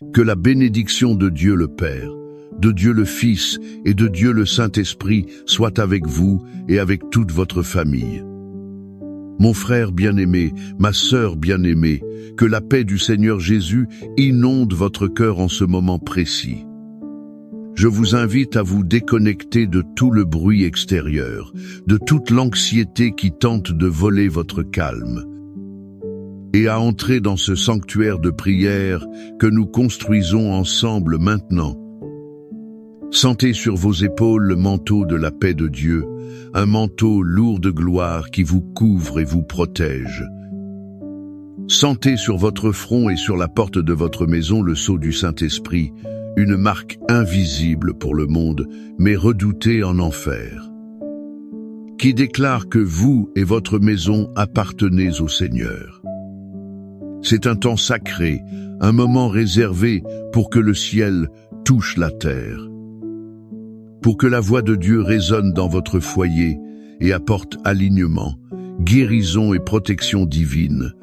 Que la bénédiction de Dieu le Père, de Dieu le Fils et de Dieu le Saint-Esprit soit avec vous et avec toute votre famille. Mon frère bien-aimé, ma sœur bien-aimée, que la paix du Seigneur Jésus inonde votre cœur en ce moment précis. Je vous invite à vous déconnecter de tout le bruit extérieur, de toute l'anxiété qui tente de voler votre calme, et à entrer dans ce sanctuaire de prière que nous construisons ensemble maintenant. Sentez sur vos épaules le manteau de la paix de Dieu, un manteau lourd de gloire qui vous couvre et vous protège. Sentez sur votre front et sur la porte de votre maison le sceau du Saint-Esprit, une marque invisible pour le monde, mais redoutée en enfer, qui déclare que vous et votre maison appartenez au Seigneur. C'est un temps sacré, un moment réservé pour que le ciel touche la terre, pour que la voix de Dieu résonne dans votre foyer et apporte alignement, guérison et protection divine.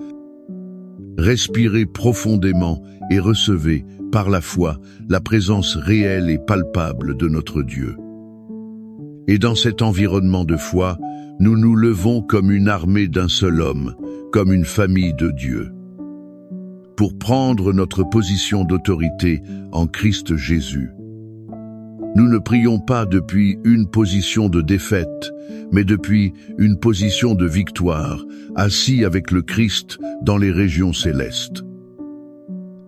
Respirez profondément et recevez, par la foi, la présence réelle et palpable de notre Dieu. Et dans cet environnement de foi, nous nous levons comme une armée d'un seul homme, comme une famille de Dieu, pour prendre notre position d'autorité en Christ Jésus. Nous ne prions pas depuis une position de défaite, mais depuis une position de victoire, assis avec le Christ dans les régions célestes.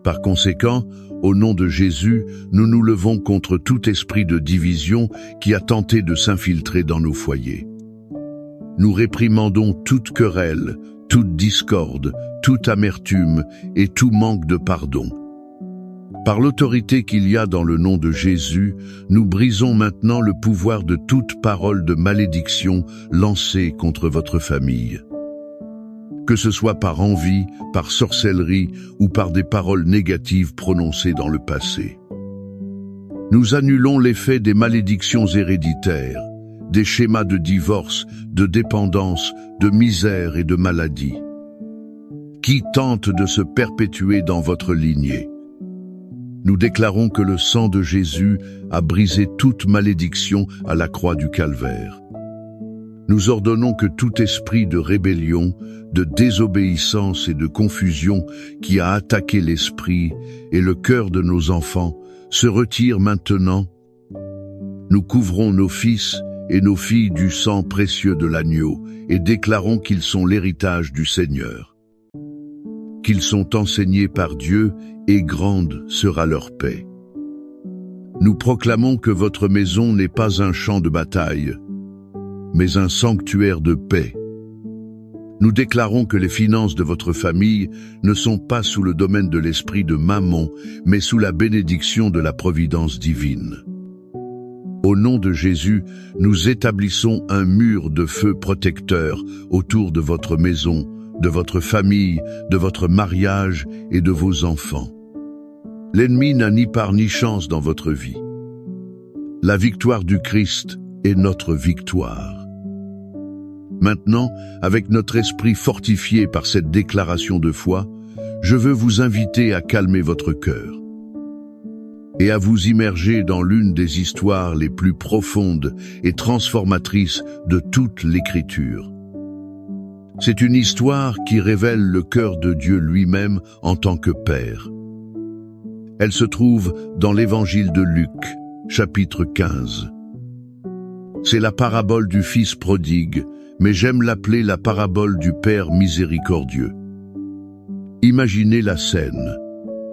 Par conséquent, au nom de Jésus, nous nous levons contre tout esprit de division qui a tenté de s'infiltrer dans nos foyers. Nous réprimandons toute querelle, toute discorde, toute amertume et tout manque de pardon. Par l'autorité qu'il y a dans le nom de Jésus, nous brisons maintenant le pouvoir de toute parole de malédiction lancée contre votre famille. Que ce soit par envie, par sorcellerie ou par des paroles négatives prononcées dans le passé. Nous annulons l'effet des malédictions héréditaires, des schémas de divorce, de dépendance, de misère et de maladie, qui tentent de se perpétuer dans votre lignée. Nous déclarons que le sang de Jésus a brisé toute malédiction à la croix du Calvaire. Nous ordonnons que tout esprit de rébellion, de désobéissance et de confusion qui a attaqué l'esprit et le cœur de nos enfants se retire maintenant. Nous couvrons nos fils et nos filles du sang précieux de l'agneau et déclarons qu'ils sont l'héritage du Seigneur, qu'ils sont enseignés par Dieu et grande sera leur paix. Nous proclamons que votre maison n'est pas un champ de bataille, mais un sanctuaire de paix. Nous déclarons que les finances de votre famille ne sont pas sous le domaine de l'esprit de Mammon, mais sous la bénédiction de la providence divine. Au nom de Jésus, nous établissons un mur de feu protecteur autour de votre maison, de votre famille, de votre mariage et de vos enfants. L'ennemi n'a ni part ni chance dans votre vie. La victoire du Christ est notre victoire. Maintenant, avec notre esprit fortifié par cette déclaration de foi, je veux vous inviter à calmer votre cœur et à vous immerger dans l'une des histoires les plus profondes et transformatrices de toute l'Écriture. C'est une histoire qui révèle le cœur de Dieu lui-même en tant que Père. Elle se trouve dans l'Évangile de Luc, chapitre 15. C'est la parabole du Fils prodigue, mais j'aime l'appeler la parabole du Père miséricordieux. Imaginez la scène.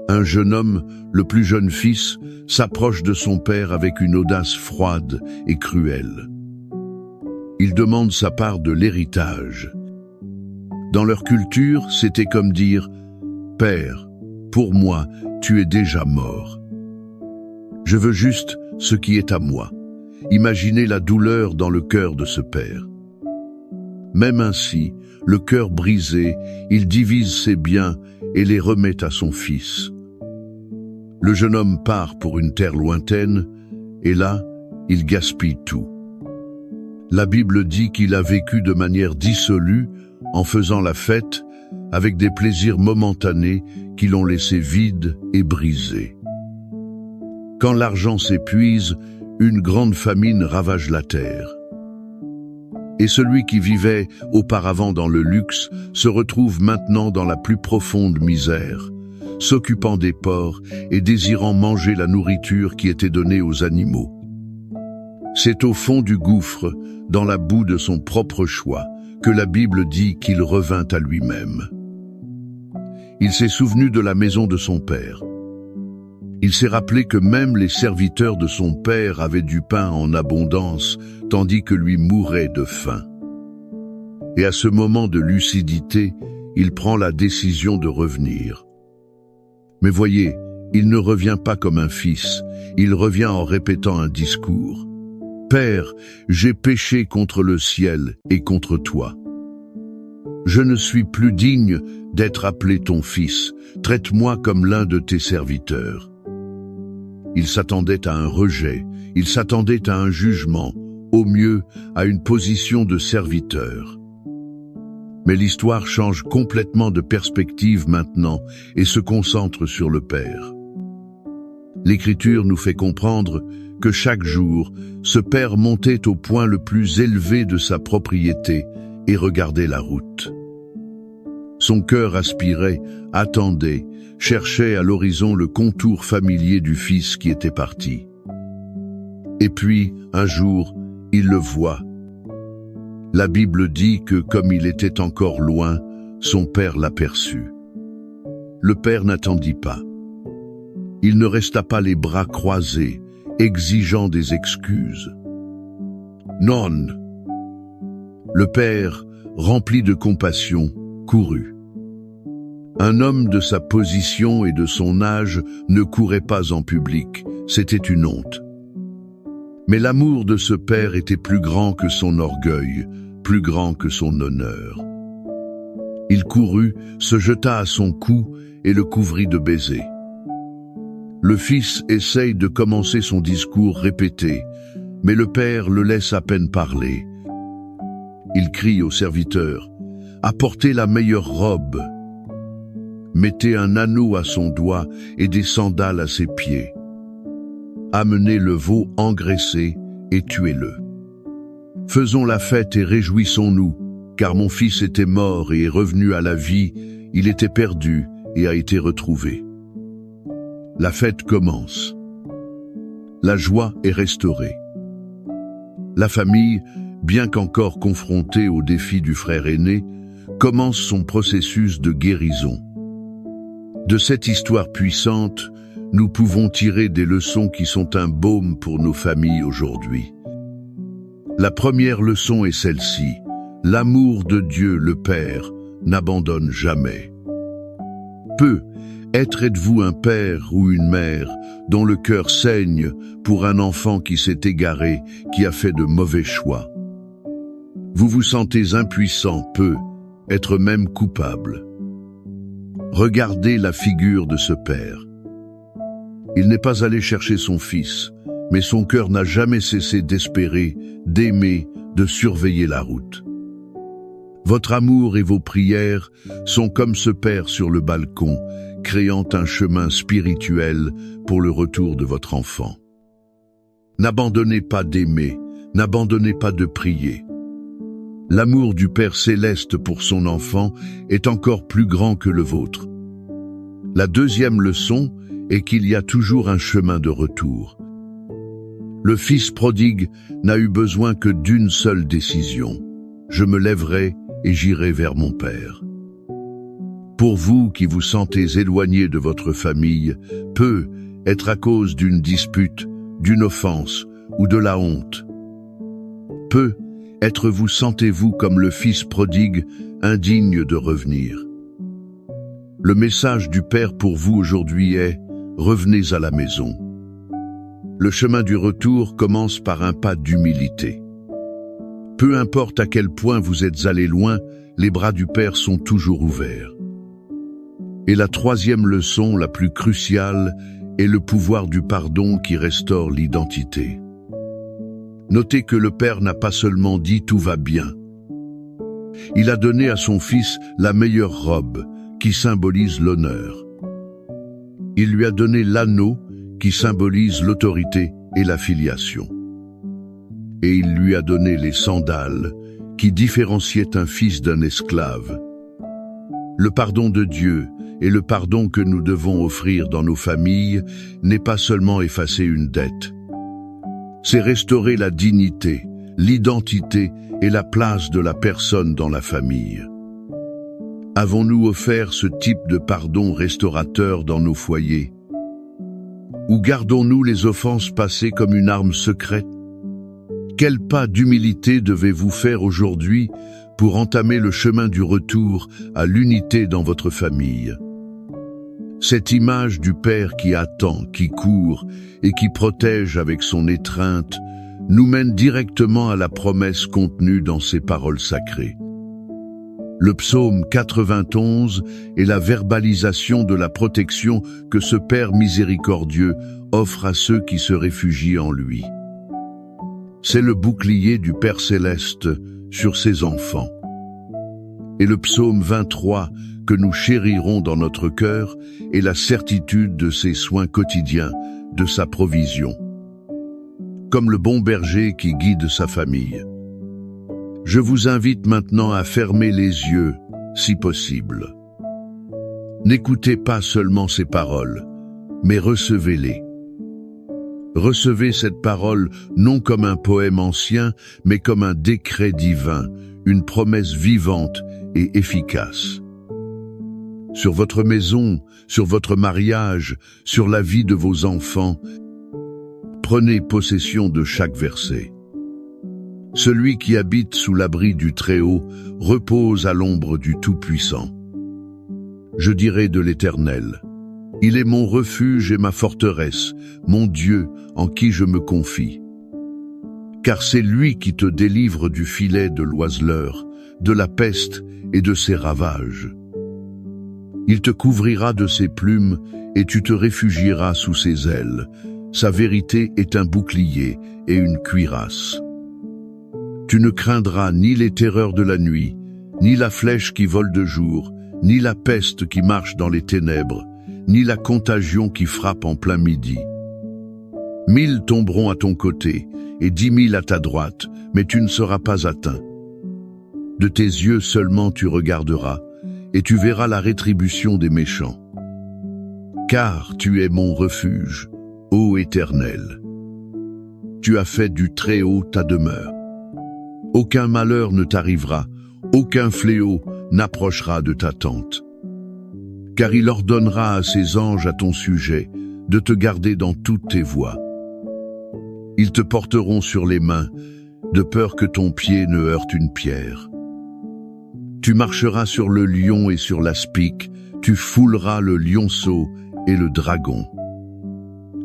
Un jeune homme, le plus jeune fils, s'approche de son père avec une audace froide et cruelle. Il demande sa part de l'héritage. Dans leur culture, c'était comme dire « Père, pour moi, tu es déjà mort. Je veux juste ce qui est à moi. » Imaginez la douleur dans le cœur de ce père. Même ainsi, le cœur brisé, il divise ses biens et les remet à son fils. Le jeune homme part pour une terre lointaine, et là, il gaspille tout. La Bible dit qu'il a vécu de manière dissolue, en faisant la fête, avec des plaisirs momentanés qui l'ont laissé vide et brisé. Quand l'argent s'épuise, une grande famine ravage la terre. Et celui qui vivait auparavant dans le luxe se retrouve maintenant dans la plus profonde misère, s'occupant des porcs et désirant manger la nourriture qui était donnée aux animaux. C'est au fond du gouffre, dans la boue de son propre choix, que la Bible dit qu'il revint à lui-même. Il s'est souvenu de la maison de son père. Il s'est rappelé que même les serviteurs de son père avaient du pain en abondance, tandis que lui mourait de faim. Et à ce moment de lucidité, il prend la décision de revenir. Mais voyez, il ne revient pas comme un fils, il revient en répétant un discours. « Père, j'ai péché contre le ciel et contre toi. Je ne suis plus digne d'être appelé ton fils, traite-moi comme l'un de tes serviteurs. » Il s'attendait à un rejet, il s'attendait à un jugement, au mieux à une position de serviteur. Mais l'histoire change complètement de perspective maintenant et se concentre sur le Père. L'Écriture nous fait comprendre que chaque jour, ce Père montait au point le plus élevé de sa propriété et regardait la route. Son cœur aspirait, attendait, cherchait à l'horizon le contour familier du fils qui était parti. Et puis, un jour, il le voit. La Bible dit que, comme il était encore loin, son père l'aperçut. Le père n'attendit pas. Il ne resta pas les bras croisés, exigeant des excuses. Non. Le père, rempli de compassion, courut. Un homme de sa position et de son âge ne courait pas en public, c'était une honte. Mais l'amour de ce père était plus grand que son orgueil, plus grand que son honneur. Il courut, se jeta à son cou et le couvrit de baisers. Le fils essaye de commencer son discours répété, mais le père le laisse à peine parler. Il crie au serviteur « Apportez la meilleure robe !» Mettez un anneau à son doigt et des sandales à ses pieds. Amenez le veau engraissé et tuez-le. Faisons la fête et réjouissons-nous, car mon fils était mort et est revenu à la vie, il était perdu et a été retrouvé. La fête commence. La joie est restaurée. La famille, bien qu'encore confrontée au défi du frère aîné, commence son processus de guérison. De cette histoire puissante, nous pouvons tirer des leçons qui sont un baume pour nos familles aujourd'hui. La première leçon est celle-ci. L'amour de Dieu le Père n'abandonne jamais. Êtes-vous un père ou une mère dont le cœur saigne pour un enfant qui s'est égaré, qui a fait de mauvais choix? Vous vous sentez impuissant, être même coupable. Regardez la figure de ce père. Il n'est pas allé chercher son fils, mais son cœur n'a jamais cessé d'espérer, d'aimer, de surveiller la route. Votre amour et vos prières sont comme ce père sur le balcon, créant un chemin spirituel pour le retour de votre enfant. N'abandonnez pas d'aimer, n'abandonnez pas de prier. L'amour du Père céleste pour son enfant est encore plus grand que le vôtre. La deuxième leçon est qu'il y a toujours un chemin de retour. Le fils prodigue n'a eu besoin que d'une seule décision. Je me lèverai et j'irai vers mon Père. Pour vous qui vous sentez éloigné de votre famille, peut être à cause d'une dispute, d'une offense ou de la honte. Vous sentez-vous comme le fils prodigue, indigne de revenir. Le message du Père pour vous aujourd'hui est « Revenez à la maison ». Le chemin du retour commence par un pas d'humilité. Peu importe à quel point vous êtes allé loin, les bras du Père sont toujours ouverts. Et la troisième leçon, la plus cruciale, est le pouvoir du pardon qui restaure l'identité. Notez que le Père n'a pas seulement dit « tout va bien ». Il a donné à son fils la meilleure robe, qui symbolise l'honneur. Il lui a donné l'anneau, qui symbolise l'autorité et la filiation. Et il lui a donné les sandales, qui différenciaient un fils d'un esclave. Le pardon de Dieu et le pardon que nous devons offrir dans nos familles n'est pas seulement effacer une dette. C'est restaurer la dignité, l'identité et la place de la personne dans la famille. Avons-nous offert ce type de pardon restaurateur dans nos foyers? Ou gardons-nous les offenses passées comme une arme secrète? Quel pas d'humilité devez-vous faire aujourd'hui pour entamer le chemin du retour à l'unité dans votre famille? Cette image du Père qui attend, qui court et qui protège avec son étreinte nous mène directement à la promesse contenue dans ces paroles sacrées. Le psaume 91 est la verbalisation de la protection que ce Père miséricordieux offre à ceux qui se réfugient en lui. C'est le bouclier du Père céleste sur ses enfants. Et le psaume 23 que nous chérirons dans notre cœur est la certitude de ses soins quotidiens, de sa provision. Comme le bon berger qui guide sa famille. Je vous invite maintenant à fermer les yeux, si possible. N'écoutez pas seulement ces paroles, mais recevez-les. Recevez cette parole non comme un poème ancien, mais comme un décret divin, une promesse vivante et efficace. Sur votre maison, sur votre mariage, sur la vie de vos enfants, prenez possession de chaque verset. Celui qui habite sous l'abri du Très-Haut repose à l'ombre du Tout-Puissant. Je dirai de l'Éternel: il est mon refuge et ma forteresse, mon Dieu en qui je me confie. Car c'est lui qui te délivre du filet de l'oiseleur, de la peste et de ses ravages. Il te couvrira de ses plumes et tu te réfugieras sous ses ailes. Sa vérité est un bouclier et une cuirasse. Tu ne craindras ni les terreurs de la nuit, ni la flèche qui vole de jour, ni la peste qui marche dans les ténèbres, ni la contagion qui frappe en plein midi. 1000 tomberont à ton côté et 10 000 à ta droite, mais tu ne seras pas atteint. De tes yeux seulement tu regarderas, et tu verras la rétribution des méchants. Car tu es mon refuge, ô Éternel. Tu as fait du Très-Haut ta demeure. Aucun malheur ne t'arrivera, aucun fléau n'approchera de ta tente. Car il ordonnera à ses anges à ton sujet de te garder dans toutes tes voies. Ils te porteront sur les mains, de peur que ton pied ne heurte une pierre. Tu marcheras sur le lion et sur l'aspic, tu fouleras le lionceau et le dragon.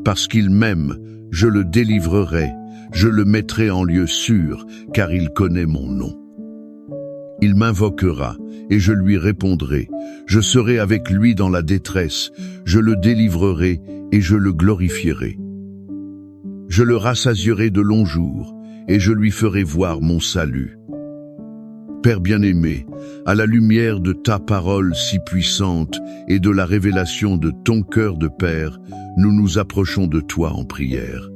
Parce qu'il m'aime, je le délivrerai, je le mettrai en lieu sûr, car il connaît mon nom. Il m'invoquera, et je lui répondrai. Je serai avec lui dans la détresse, je le délivrerai et je le glorifierai. Je le rassasierai de longs jours, et je lui ferai voir mon salut. Père bien-aimé, à la lumière de ta parole si puissante et de la révélation de ton cœur de Père, nous nous approchons de toi en prière.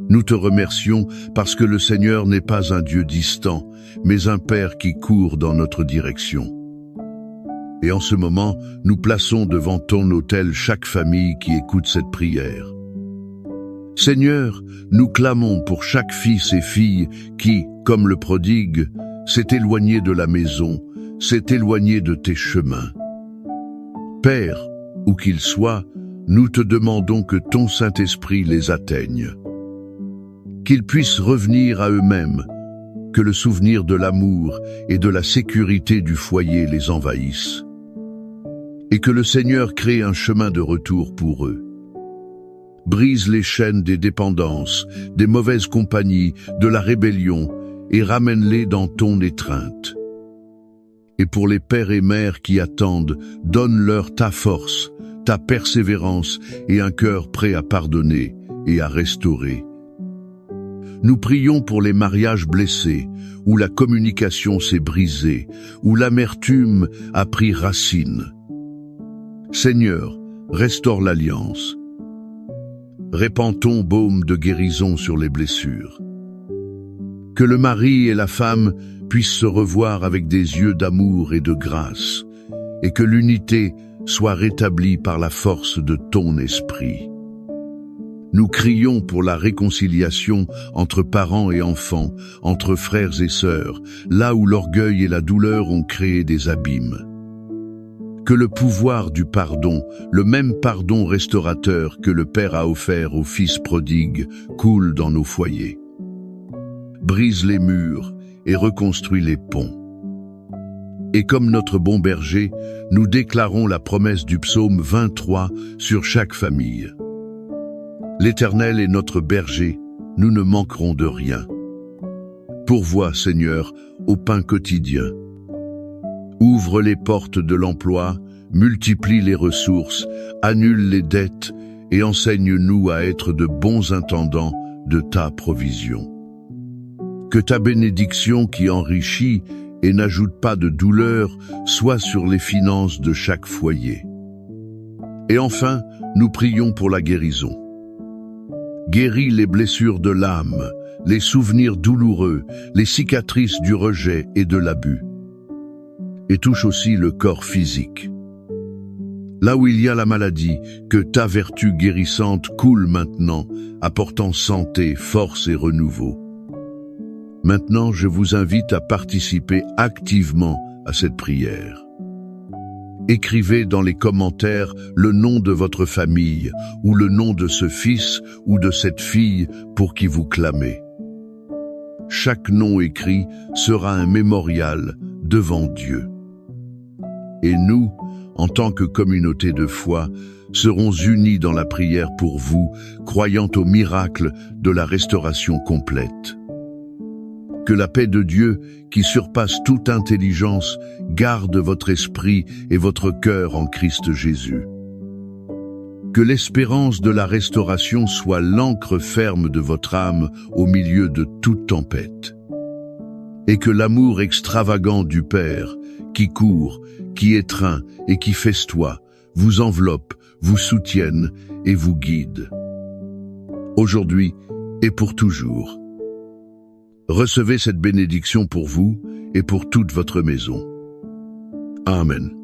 Nous te remercions parce que le Seigneur n'est pas un Dieu distant, mais un Père qui court dans notre direction. Et en ce moment, nous plaçons devant ton autel chaque famille qui écoute cette prière. Seigneur, nous clamons pour chaque fils et fille qui, comme le prodigue, s'est éloigné de la maison, s'est éloigné de tes chemins. Père, où qu'il soit, nous te demandons que ton Saint-Esprit les atteigne. Qu'ils puissent revenir à eux-mêmes, que le souvenir de l'amour et de la sécurité du foyer les envahisse. Et que le Seigneur crée un chemin de retour pour eux. Brise les chaînes des dépendances, des mauvaises compagnies, de la rébellion, et ramène-les dans ton étreinte. Et pour les pères et mères qui attendent, donne-leur ta force, ta persévérance et un cœur prêt à pardonner et à restaurer. Nous prions pour les mariages blessés, où la communication s'est brisée, où l'amertume a pris racine. Seigneur, restaure l'alliance. Répands ton baume de guérison sur les blessures. Que le mari et la femme puissent se revoir avec des yeux d'amour et de grâce, et que l'unité soit rétablie par la force de ton esprit. Nous crions pour la réconciliation entre parents et enfants, entre frères et sœurs, là où l'orgueil et la douleur ont créé des abîmes. Que le pouvoir du pardon, le même pardon restaurateur que le Père a offert au Fils prodigue, coule dans nos foyers. Brise les murs et reconstruis les ponts. Et comme notre bon berger, nous déclarons la promesse du psaume 23 sur chaque famille. L'Éternel est notre berger, nous ne manquerons de rien. Pourvois, Seigneur, au pain quotidien. Ouvre les portes de l'emploi, multiplie les ressources, annule les dettes et enseigne-nous à être de bons intendants de ta provision. Que ta bénédiction qui enrichit et n'ajoute pas de douleur soit sur les finances de chaque foyer. Et enfin, nous prions pour la guérison. Guéris les blessures de l'âme, les souvenirs douloureux, les cicatrices du rejet et de l'abus. Et touche aussi le corps physique. Là où il y a la maladie, que ta vertu guérissante coule maintenant, apportant santé, force et renouveau. Maintenant, je vous invite à participer activement à cette prière. Écrivez dans les commentaires le nom de votre famille ou le nom de ce fils ou de cette fille pour qui vous clamez. Chaque nom écrit sera un mémorial devant Dieu. Et nous, en tant que communauté de foi, serons unis dans la prière pour vous, croyant au miracle de la restauration complète. Que la paix de Dieu, qui surpasse toute intelligence, garde votre esprit et votre cœur en Christ Jésus. Que l'espérance de la restauration soit l'ancre ferme de votre âme au milieu de toute tempête. Et que l'amour extravagant du Père, qui court, qui étreint et qui festoie, vous enveloppe, vous soutienne et vous guide. Aujourd'hui et pour toujours. Recevez cette bénédiction pour vous et pour toute votre maison. Amen.